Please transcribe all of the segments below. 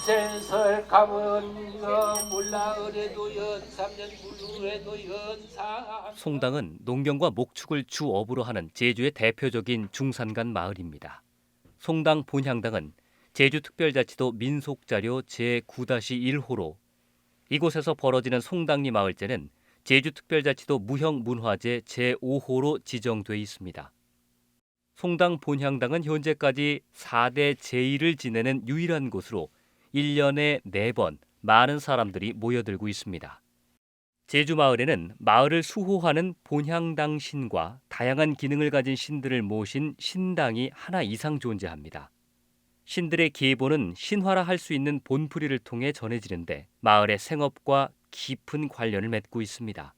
세설 가면 몰라으래도 연삼년 물루래도 연삼. 송당은 농경과 목축을 주업으로 하는 제주의 대표적인 중산간 마을입니다. 송당 본향당은 제주특별자치도 민속자료 제9-1호로 이곳에서 벌어지는 송당리 마을제는 제주특별자치도 무형문화재 제5호로 지정돼 있습니다. 송당 본향당은 현재까지 4대 제일을 지내는 유일한 곳으로 1년에 4번 많은 사람들이 모여들고 있습니다. 제주 마을에는 마을을 수호하는 본향당 신과 다양한 기능을 가진 신들을 모신 신당이 하나 이상 존재합니다. 신들의 계보는 신화라 할 수 있는 본풀이를 통해 전해지는데 마을의 생업과 깊은 관련을 맺고 있습니다.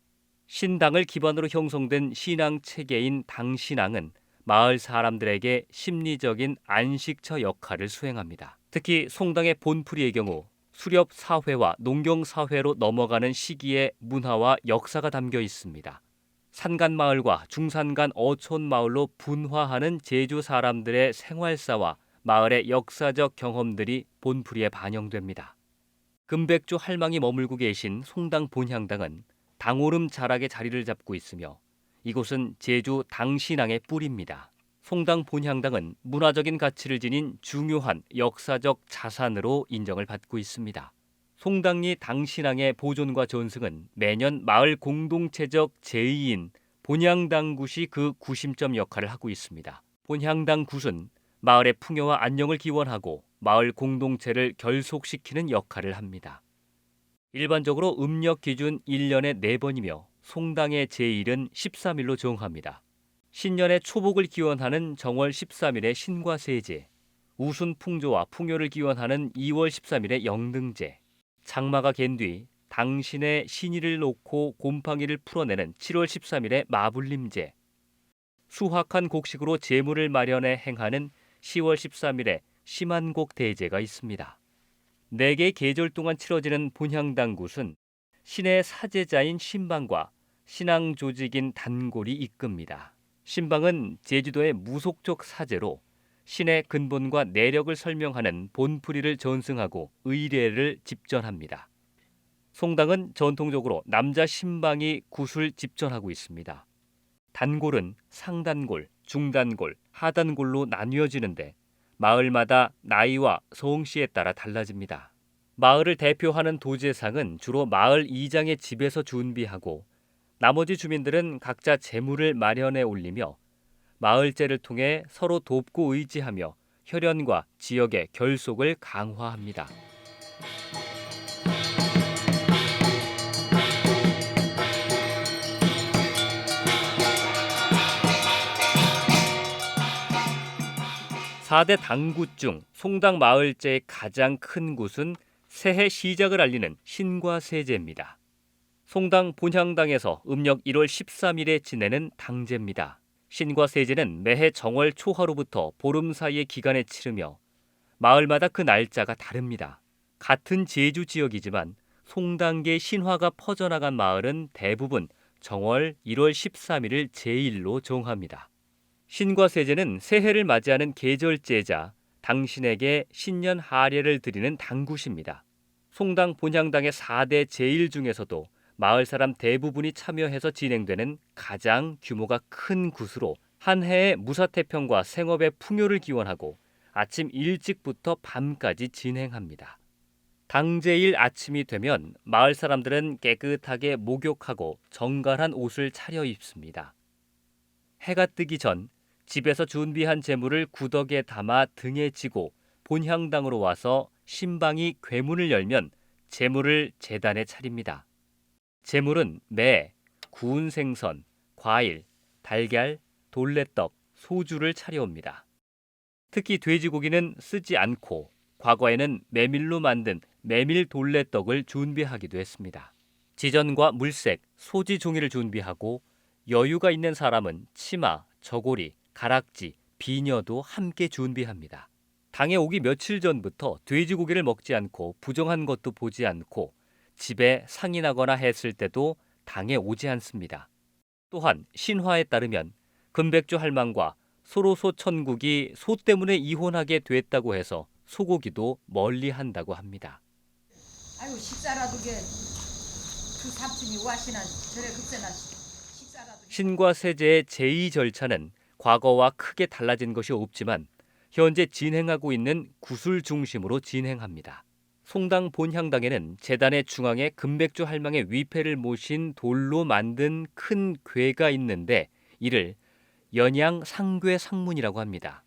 신당을 기반으로 형성된 신앙 체계인 당신앙은 마을 사람들에게 심리적인 안식처 역할을 수행합니다. 특히 송당의 본풀이의 경우 수렵 사회와 농경 사회로 넘어가는 시기의 문화와 역사가 담겨 있습니다. 산간 마을과 중산간 어촌 마을로 분화하는 제주 사람들의 생활사와 마을의 역사적 경험들이 본풀이에 반영됩니다. 금백조 할망이 머물고 계신 송당 본향당은 당오름 자락에 자리를 잡고 있으며 이곳은 제주 당신앙의 뿔입니다. 송당 본향당은 문화적인 가치를 지닌 중요한 역사적 자산으로 인정을 받고 있습니다. 송당리 당신앙의 보존과 전승은 매년 마을 공동체적 제2인 본향당굿이 그 구심점 역할을 하고 있습니다. 본향당굿은 마을의 풍요와 안녕을 기원하고 마을 공동체를 결속시키는 역할을 합니다. 일반적으로 음력 기준 1년에 4번이며 송당의 제1은 13일로 정합니다. 신년의 초복을 기원하는 정월 13일의 신과세제, 우순 풍조와 풍요를 기원하는 2월 13일의 영등제, 장마가 갠 뒤 당신의 신의를 놓고 곰팡이를 풀어내는 7월 13일의 마불림제, 수확한 곡식으로 제물을 마련해 행하는 10월 13일에 심한곡 대제가 있습니다. 4개의 계절 동안 치러지는 본향당굿은 신의 사제자인 신방과 신앙 조직인 단골이 이끕니다. 신방은 제주도의 무속적 사제로 신의 근본과 내력을 설명하는 본풀이를 전승하고 의례를 집전합니다. 송당은 전통적으로 남자 신방이 굿을 집전하고 있습니다. 단골은 상단골, 중단골, 하단골로 나뉘어지는데 마을마다 나이와 성씨에 따라 달라집니다. 마을을 대표하는 도제상은 주로 마을 이장의 집에서 준비하고 나머지 주민들은 각자 재물을 마련해 올리며 마을제를 통해 서로 돕고 의지하며 혈연과 지역의 결속을 강화합니다. (4대) 당굿 중 송당 마을제의 가장 큰 굿은 새해 시작을 알리는 신과세제입니다. 송당 본향당에서 음력 1월 13일에 지내는 당제입니다. 신과세제는 매해 정월 초하루부터 보름 사이의 기간에 치르며 마을마다 그 날짜가 다릅니다. 같은 제주 지역이지만 송당계 신화가 퍼져나간 마을은 대부분 정월 1월 13일을 제1로 정합니다. 신과세제는 새해를 맞이하는 계절제자 당신에게 신년 하례를 드리는 당굿입니다. 송당 본향당의 4대 제일 중에서도 마을 사람 대부분이 참여해서 진행되는 가장 규모가 큰 굿으로 한 해의 무사태평과 생업의 풍요를 기원하고 아침 일찍부터 밤까지 진행합니다. 당제일 아침이 되면 마을 사람들은 깨끗하게 목욕하고 정갈한 옷을 차려입습니다. 해가 뜨기 전 집에서 준비한 재물을 구덕에 담아 등에 지고 본향당으로 와서 신방이 괴문을 열면 재물을 제단에 차립니다. 재물은 매, 구운 생선, 과일, 달걀, 돌레떡, 소주를 차려옵니다. 특히 돼지고기는 쓰지 않고 과거에는 메밀로 만든 메밀 돌레떡을 준비하기도 했습니다. 지전과 물색, 소지 종이를 준비하고 여유가 있는 사람은 치마, 저고리, 가락지, 비녀도 함께 준비합니다. 당에 오기 며칠 전부터 돼지고기를 먹지 않고 부정한 것도 보지 않고 집에 상인하거나 했을 때도 당에 오지 않습니다. 또한 신화에 따르면 금백조 할망과 소로소 천국이 소 때문에 이혼하게 됐다고 해서 소고기도 멀리한다고 합니다. 아유 식사라도 그 삼촌이 와시나 저래 급세나 식사라도 신과 세제의 제의 절차는 과거와 크게 달라진 것이 없지만 현재 진행하고 있는 구술 중심으로 진행합니다. 송당 본향당에는 제단의 중앙에 금백주 할망의 위패를 모신 돌로 만든 큰 궤가 있는데 이를 연양 상궤 상문이라고 합니다.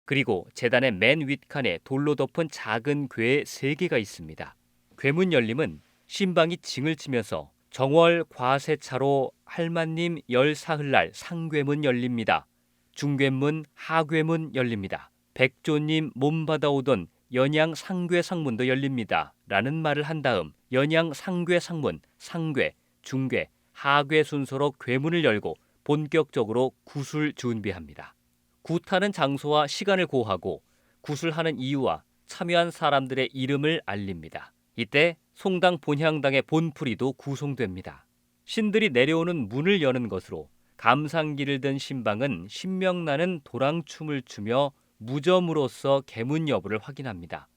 그리고 제단의 맨 윗칸에 돌로 덮은 작은 궤 3개가 있습니다. 궤문 열림은 신방이 징을 치면서 정월 과세차로 할만님 열사흘날 상궤문 열립니다. 중궤문, 하궤문 열립니다. 백조님 몸 받아오던 연양 상궤 상문도 열립니다. 라는 말을 한 다음 연양 상궤 상문, 상궤, 중궤, 하궤 순서로 궤문을 열고 본격적으로 구술 준비합니다. 굿하는 장소와 시간을 고하고 구술하는 이유와 참여한 사람들의 이름을 알립니다. 이때 송당 본향당의 본풀이도 구송됩니다. 신들이 내려오는 문을 여는 것으로 감상기를 든 신방은 신명나는 도랑춤을 추며 무점으로써 계문 여부를 확인합니다.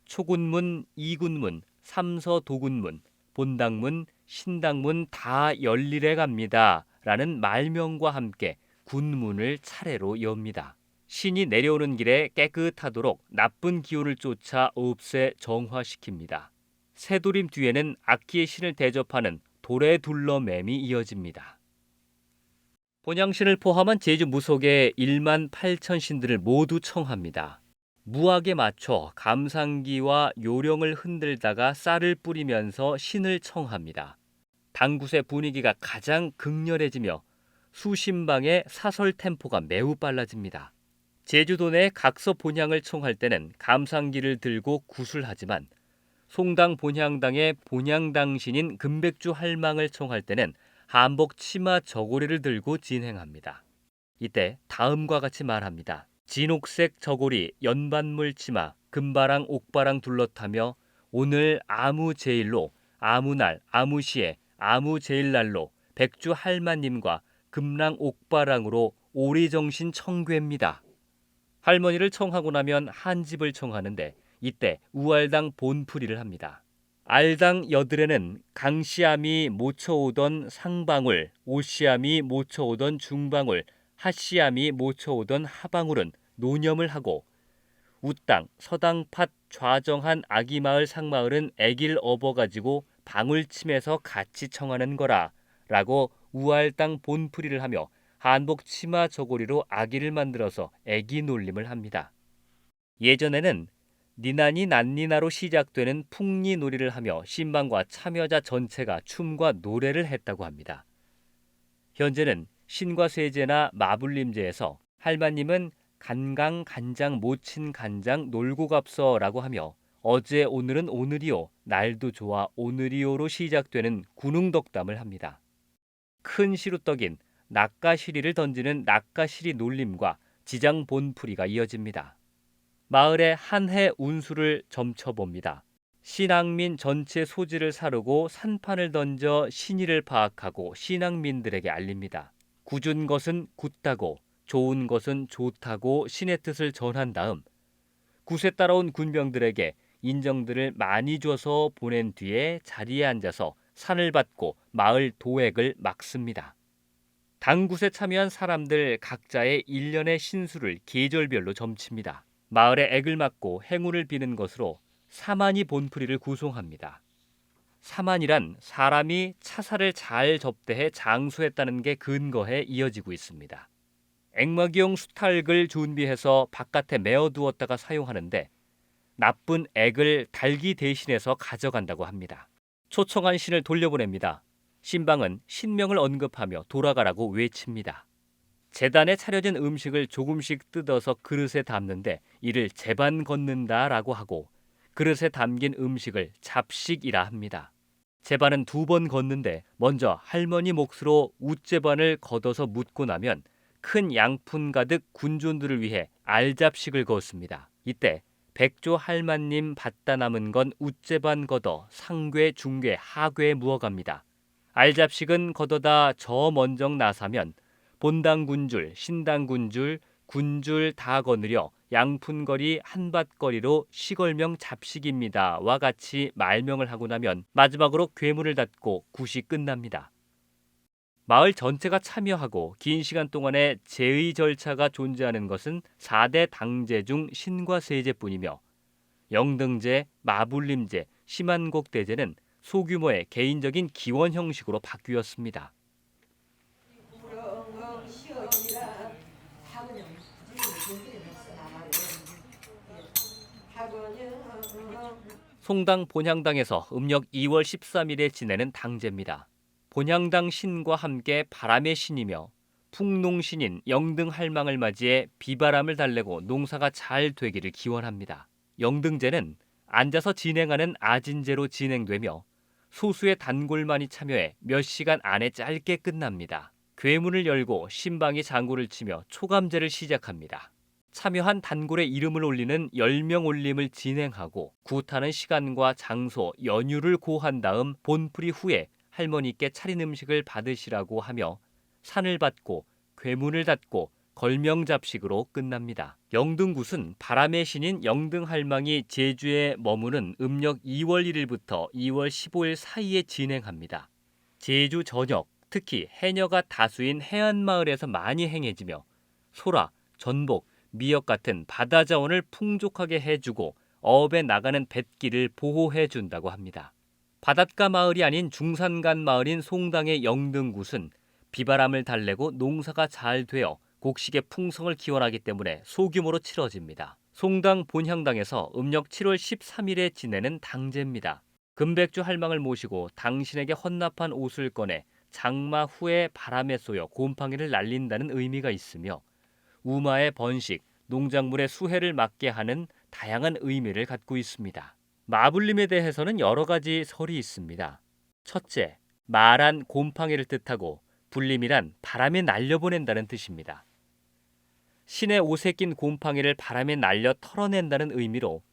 초군문, 이군문, 삼서도군문, 본당문, 신당문 다 열일해 갑니다. 라는 말명과 함께 군문을 차례로 엽니다. 신이 내려오는 길에 깨끗하도록 나쁜 기운을 쫓아 없애 정화시킵니다. 새도림 뒤에는 악기의 신을 대접하는 돌에 둘러 맴이 이어집니다. 본양신을 포함한 제주 무속의 1만 8천 신들을 모두 청합니다. 무악에 맞춰 감상기와 요령을 흔들다가 쌀을 뿌리면서 신을 청합니다. 당굿의 분위기가 가장 극렬해지며 수신방의 사설 템포가 매우 빨라집니다. 제주도 내 각서 본향을 청할 때는 감상기를 들고 구술하지만 송당 본향당의 본향당신인 금백주 할망을 청할 때는 한복 치마 저고리를 들고 진행합니다. 이때 다음과 같이 말합니다. 진옥색 저고리, 연반물 치마, 금바랑 옥바랑 둘러타며 오늘 아무 제일로, 아무날, 아무시에, 아무 제일날로 백주 할마님과 금랑 옥바랑으로 오리정신 청괴입니다. 할머니를 청하고 나면 한집을 청하는데 이때 우알당 본풀이를 합니다. 알당 여들에는 강씨암이 모쳐오던 상방울, 오씨암이 모쳐오던 중방울, 하씨암이 모쳐오던 하방울은 노념을 하고 우땅, 서당 팥 좌정한 아기마을 상마을은 애길 업어가지고 방울침에서 같이 청하는 거라 라고 우알당 본풀이를 하며 한복 치마 저고리로 아기를 만들어서 애기 놀림을 합니다. 예전에는 니나니 난니나로 시작되는 풍리놀이를 하며 신방과 참여자 전체가 춤과 노래를 했다고 합니다. 현재는 신과 세제나 마불림제에서 할마님은 간강 간장 모친 간장 놀고 갑서라고 하며 어제 오늘은 오늘이요 날도 좋아 오늘이요로 시작되는 군웅덕담을 합니다. 큰 시루떡인 낚가시리를 던지는 낚가시리 놀림과 지장 본풀이가 이어집니다. 마을의 한 해 운수를 점쳐봅니다. 신앙민 전체 소지를 사르고 산판을 던져 신의를 파악하고 신앙민들에게 알립니다. 굳은 것은 굳다고 좋은 것은 좋다고 신의 뜻을 전한 다음 굿에 따라온 군병들에게 인정들을 많이 줘서 보낸 뒤에 자리에 앉아서 산을 받고 마을 도액을 막습니다. 당굿에 참여한 사람들 각자의 일련의 신수를 계절별로 점칩니다. 마을의 액을 막고 행운을 비는 것으로 사만이 본풀이를 구송합니다. 사만이란 사람이 차사를 잘 접대해 장수했다는 게 근거해 이어지고 있습니다. 액막이용 수탈을 준비해서 바깥에 메어두었다가 사용하는데 나쁜 액을 달기 대신해서 가져간다고 합니다. 초청한 신을 돌려보냅니다. 신방은 신명을 언급하며 돌아가라고 외칩니다. 제단에 차려진 음식을 조금씩 뜯어서 그릇에 담는데 이를 제반 걷는다라고 하고 그릇에 담긴 음식을 잡식이라 합니다. 제반은 2번 걷는데 먼저 할머니 몫으로 웃제반을 걷어서 묻고 나면 큰 양푼 가득 군존들을 위해 알잡식을 걷습니다. 이때 백조 할마님 받다 남은 건 웃제반 걷어 상궤, 중궤, 하궤에 무어갑니다. 알잡식은 걷어다 저 먼정 나사면 본당 군줄, 신당 군줄, 군줄 다 거느려 양푼거리 한밭거리로 시골명 잡식입니다와 같이 말명을 하고 나면 마지막으로 괴문을 닫고 굿이 끝납니다. 마을 전체가 참여하고 긴 시간 동안의 제의 절차가 존재하는 것은 4대 당제 중 신과 세제뿐이며 영등제, 마불림제, 심한곡대제는 소규모의 개인적인 기원 형식으로 바뀌었습니다. 송당 본향당에서 음력 2월 13일에 지내는 당제입니다. 본향당 신과 함께 바람의 신이며 풍농신인 영등할망을 맞이해 비바람을 달래고 농사가 잘 되기를 기원합니다. 영등제는 앉아서 진행하는 아진제로 진행되며 소수의 단골만이 참여해 몇 시간 안에 짧게 끝납니다. 괴문을 열고 신방이 장구를 치며 초감제를 시작합니다. 참여한 단골의 이름을 올리는 10명 올림을 진행하고 굿하는 시간과 장소, 연유를 고한 다음 본풀이 후에 할머니께 차린 음식을 받으시라고 하며 산을 받고 괴문을 닫고 걸명잡식으로 끝납니다. 영등굿은 바람의 신인 영등할망이 제주에 머무는 음력 2월 1일부터 2월 15일 사이에 진행합니다. 제주 전역, 특히 해녀가 다수인 해안마을에서 많이 행해지며 소라, 전복, 미역 같은 바다 자원을 풍족하게 해주고 어업에 나가는 뱃길을 보호해준다고 합니다. 바닷가 마을이 아닌 중산간 마을인 송당의 영등굿은 비바람을 달래고 농사가 잘 되어 곡식의 풍성을 기원하기 때문에 소규모로 치러집니다. 송당 본향당에서 음력 7월 13일에 지내는 당제입니다. 금백주 할망을 모시고 당신에게 헌납한 옷을 꺼내 장마 후에 바람에 쏘여 곰팡이를 날린다는 의미가 있으며 우마의 번식, 농작물의 수해를 막게 하는 다양한 의미를 갖고 있습니다. 마불림에 대해서는 여러 가지 설이 있습니다. 첫째, 마란 곰팡이를 뜻하고 불림이란 바람에 날려보낸다는 뜻입니다. 신의 옷에 낀 곰팡이를 바람에 날려 털어낸다는 의미로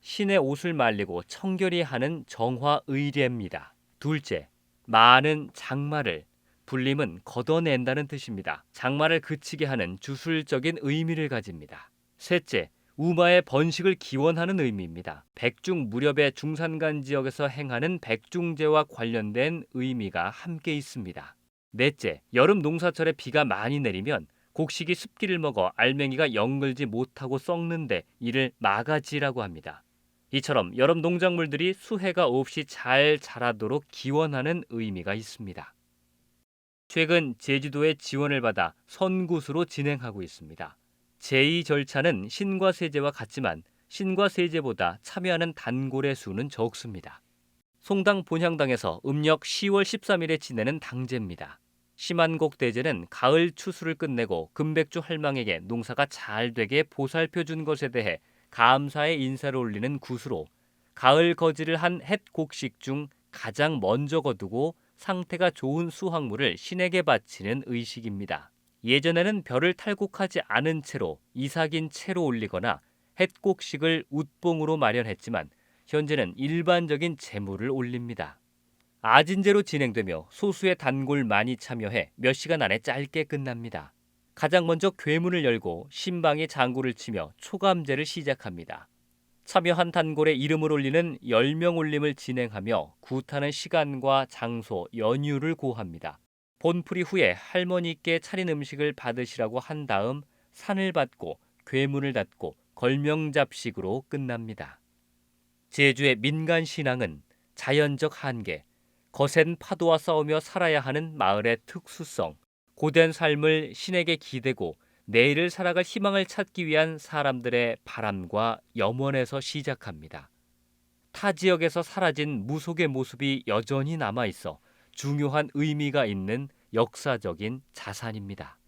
신의 옷을 말리고 청결히 하는 정화의례입니다. 둘째, 마는 장마를, 불림은 걷어낸다는 뜻입니다. 장마를 그치게 하는 주술적인 의미를 가집니다. 셋째, 우마의 번식을 기원하는 의미입니다. 백중 무렵의 중산간 지역에서 행하는 백중제와 관련된 의미가 함께 있습니다. 넷째, 여름 농사철에 비가 많이 내리면 곡식이 습기를 먹어 알맹이가 영글지 못하고 썩는데 이를 마가지라고 합니다. 이처럼 여름 농작물들이 수해가 없이 잘 자라도록 기원하는 의미가 있습니다. 최근 제주도의 지원을 받아 선굿으로 진행하고 있습니다. 제의 절차는 신과 세제와 같지만 신과 세제보다 참여하는 단골의 수는 적습니다. 송당 본향당에서 음력 10월 13일에 지내는 당제입니다. 심한곡대제는 가을 추수를 끝내고 금백주 할망에게 농사가 잘 되게 보살펴준 것에 대해 감사의 인사를 올리는 굿으로 가을 거지를 한 햇곡식 중 가장 먼저 거두고 상태가 좋은 수확물을 신에게 바치는 의식입니다. 예전에는 별을 탈곡하지 않은 채로 이삭인 채로 올리거나 햇곡식을 웃봉으로 마련했지만 현재는 일반적인 제물을 올립니다. 아진제로 진행되며 소수의 단골만이 참여해 몇 시간 안에 짧게 끝납니다. 가장 먼저 괴문을 열고 신방이 장구를 치며 초감제를 시작합니다. 참여한 단골의 이름을 올리는 10명 올림을 진행하며 굿하는 시간과 장소, 연유를 고합니다. 본풀이 후에 할머니께 차린 음식을 받으시라고 한 다음 산을 받고 괴문을 닫고 걸명잡식으로 끝납니다. 제주의 민간 신앙은 자연적 한계, 거센 파도와 싸우며 살아야 하는 마을의 특수성, 고된 삶을 신에게 기대고 내일을 살아갈 희망을 찾기 위한 사람들의 바람과 염원에서 시작합니다. 타 지역에서 사라진 무속의 모습이 여전히 남아있어 중요한 의미가 있는 역사적인 자산입니다.